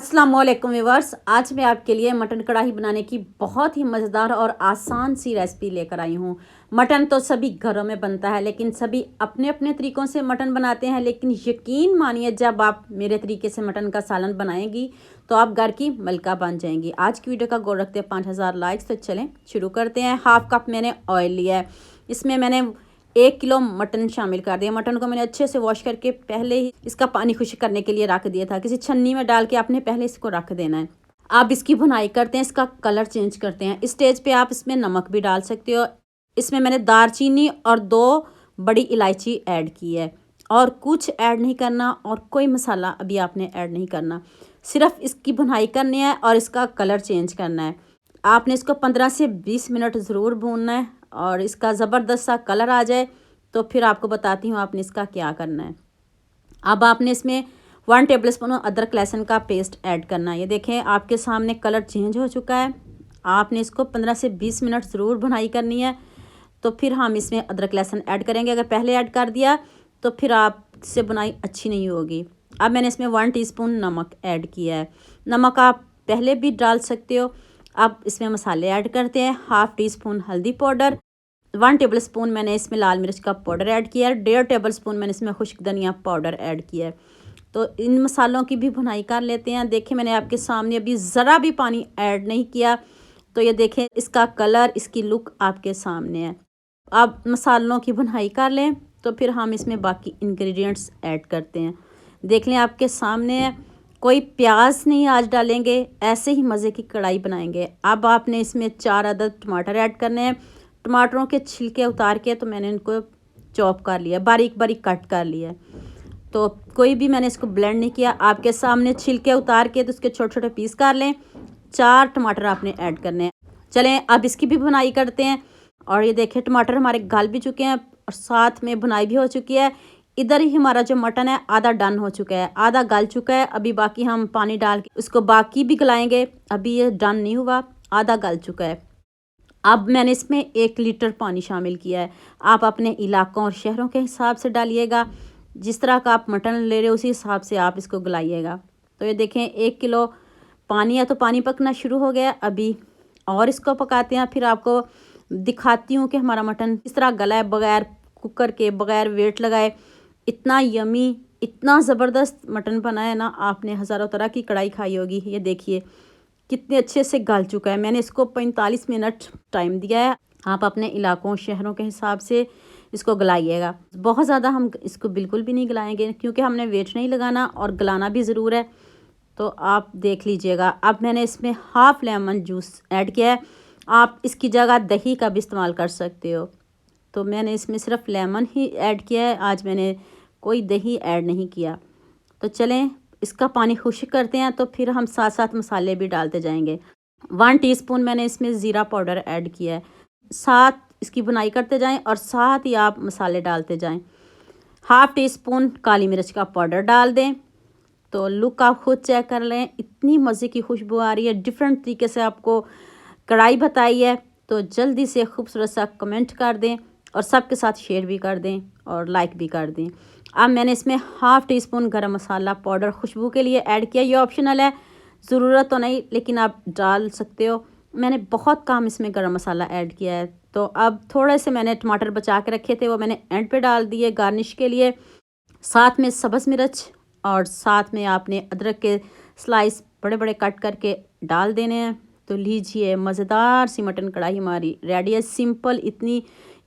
अस्सलाम वालेकुम व्यूअर्स। आज मैं आपके लिए मटन कढ़ाई बनाने की बहुत ही मज़ेदार और आसान सी रेसिपी लेकर आई हूँ। मटन तो सभी घरों में बनता है, लेकिन सभी अपने अपने तरीक़ों से मटन बनाते हैं। लेकिन यकीन मानिए, जब आप मेरे तरीके से मटन का सालन बनाएंगी तो आप घर की मलका बन जाएंगी। आज की वीडियो का गोल रखते हैं 5000 लाइक्स। तो चलें शुरू करते हैं। हाफ़ कप मैंने ऑयल लिया है, इसमें मैंने 1 किलो मटन शामिल कर दिया। मटन को मैंने अच्छे से वॉश करके पहले ही इसका पानी खुश्क करने के लिए रख दिया था। किसी छन्नी में डाल के आपने पहले इसको रख देना है। आप इसकी भुनाई करते हैं, इसका कलर चेंज करते हैं। इस स्टेज पे आप इसमें नमक भी डाल सकते हो। इसमें मैंने दालचीनी और 2 बड़ी इलायची ऐड की है, और कुछ ऐड नहीं करना और कोई मसाला अभी आपने ऐड नहीं करना। सिर्फ इसकी भुनाई करनी है और इसका कलर चेंज करना है। आपने इसको 15 से 20 मिनट ज़रूर भूनना है, और इसका ज़बरदस्त सा कलर आ जाए तो फिर आपको बताती हूँ आपने इसका क्या करना है। अब आपने इसमें 1 टेबलस्पून अदरक लहसुन का पेस्ट ऐड करना है। ये देखें, आपके सामने कलर चेंज हो चुका है। आपने इसको 15 से 20 मिनट ज़रूर भुनाई करनी है, तो फिर हम इसमें अदरक लहसुन ऐड करेंगे। अगर पहले ऐड कर दिया तो फिर आपसे बुनाई अच्छी नहीं होगी। अब मैंने इसमें 1 टीस्पून नमक ऐड किया है। नमक आप पहले भी डाल सकते हो। अब इसमें मसाले ऐड करते हैं। 1/2 टीस्पून हल्दी पाउडर, 1 टेबलस्पून मैंने इसमें लाल मिर्च का पाउडर ऐड किया है, 1.5 टेबलस्पून मैंने इसमें खुश्क धनिया पाउडर ऐड किया है। तो इन मसालों की भी भुनाई कर लेते हैं। देखिए, मैंने आपके सामने अभी ज़रा भी पानी ऐड नहीं किया। तो ये देखें, इसका कलर, इसकी लुक आपके सामने है। अब मसालों की भुनाई कर लें तो फिर हम इसमें बाकी इंग्रेडिएंट्स ऐड करते हैं। देख लें, आपके सामने है। कोई प्याज नहीं आज डालेंगे, ऐसे ही मज़े की कढ़ाई बनाएंगे। अब आपने इसमें 4 अदद टमाटर ऐड करने हैं। टमाटरों के छिलके उतार के तो मैंने इनको चॉप कर लिया, बारीक बारीक कट कर लिया। तो कोई भी मैंने इसको ब्लेंड नहीं किया। आपके सामने छिलके उतार के तो उसके छोटे छोटे पीस कर लें। 4 टमाटर आपने ऐड करने हैं। चलें अब इसकी भी भुनाई करते हैं। और ये देखें, टमाटर हमारे गल भी चुके हैं और साथ में भुनाई भी हो चुकी है। इधर ही हमारा जो मटन है आधा डन हो चुका है, आधा गल चुका है। अभी बाकी हम पानी डाल के उसको बाकी भी गलाएंगे। अभी ये डन नहीं हुआ, आधा गल चुका है। अब मैंने इसमें 1 लीटर पानी शामिल किया है। आप अपने इलाकों और शहरों के हिसाब से डालिएगा। जिस तरह का आप मटन ले रहे हो उसी हिसाब से आप इसको गलाइएगा। तो ये देखें, 1 किलो पानी है तो पानी पकना शुरू हो गया। अभी और इसको पकाते हैं, फिर आपको दिखाती हूँ कि हमारा मटन किस तरह गला है, बगैर कुकर के, बगैर वेट लगाए। इतना यमी, इतना ज़बरदस्त मटन बना है ना। आपने हज़ारों तरह की कढ़ाई खाई होगी। ये देखिए कितने अच्छे से गल चुका है। मैंने इसको 45 मिनट टाइम दिया है। आप अपने इलाकों शहरों के हिसाब से इसको गलाइएगा। बहुत ज़्यादा हम इसको बिल्कुल भी नहीं गलाएंगे, क्योंकि हमने वेट नहीं लगाना और गलाना भी ज़रूर है। तो आप देख लीजिएगा। अब मैंने इसमें 1/2 लेमन जूस ऐड किया है। आप इसकी जगह दही का भी इस्तेमाल कर सकते हो। तो मैंने इसमें सिर्फ लेमन ही ऐड किया है, आज मैंने कोई दही ऐड नहीं किया। तो चलें इसका पानी खुश्क करते हैं, तो फिर हम साथ साथ मसाले भी डालते जाएंगे। 1 टीस्पून मैंने इसमें ज़ीरा पाउडर ऐड किया है। साथ इसकी बुनाई करते जाएं और साथ ही आप मसाले डालते जाएं। 1/2 टीस्पून काली मिर्च का पाउडर डाल दें। तो लुक आप खुद चेक कर लें, इतनी मज़े की खुशबू आ रही है। डिफरेंट तरीके से आपको कढ़ाई बताई है। तो जल्दी से खूबसूरत सा कमेंट कर दें और सबके साथ शेयर भी कर दें और लाइक भी कर दें। अब मैंने इसमें 1/2 टीस्पून गरम मसाला पाउडर खुशबू के लिए ऐड किया। ये ऑप्शनल है, ज़रूरत तो नहीं, लेकिन आप डाल सकते हो। मैंने बहुत कम इसमें गरम मसाला ऐड किया है। तो अब थोड़े से मैंने टमाटर बचा के रखे थे, वो मैंने एंड पे डाल दिए गार्निश के लिए। साथ में सब्ज़ मिर्च और साथ में आपने अदरक के स्लाइस बड़े बड़े कट करके डाल देने हैं। तो लीजिए, मज़ेदार सी मटन कढ़ाई हमारी रेडी है। सिंपल,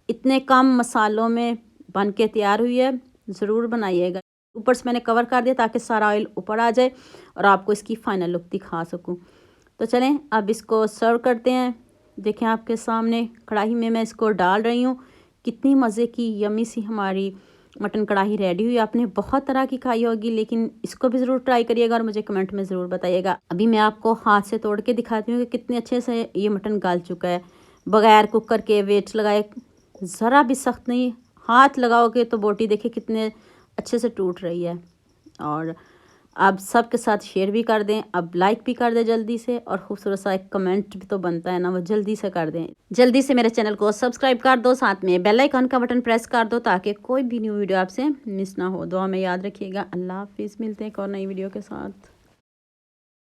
इतने कम मसालों में बन के तैयार हुई है। ज़रूर बनाइएगा। ऊपर से मैंने कवर कर दिया ताकि सारा ऑयल ऊपर आ जाए और आपको इसकी फ़ाइनल लुक दिखा सकूं। तो चलें अब इसको सर्व करते हैं। देखें, आपके सामने कढ़ाई में मैं इसको डाल रही हूँ। कितनी मज़े की यमी सी हमारी मटन कढ़ाई रेडी हुई। आपने बहुत तरह की खाई होगी, लेकिन इसको भी ज़रूर ट्राई करिएगा और मुझे कमेंट में ज़रूर बताइएगा। अभी मैं आपको हाथ से तोड़ के दिखाती हूँ कि कितने अच्छे से ये मटन गल चुका है, बग़ैर कुकर के, वेट लगाए। ज़रा भी सख्त नहीं, हाथ लगाओगे तो बोटी देखिए कितने अच्छे से टूट रही है। और आप सबके साथ शेयर भी कर दें, अब लाइक भी कर दें जल्दी से, और खूबसूरत सा एक कमेंट भी तो बनता है ना, वो जल्दी से कर दें। जल्दी से मेरे चैनल को सब्सक्राइब कर दो, साथ में बेल आइकन का बटन प्रेस कर दो ताकि कोई भी न्यू वीडियो आपसे मिस ना हो। दुआ में याद रखिएगा। अल्लाह हाफिज़। मिलते हैं एक और नई वीडियो के साथ।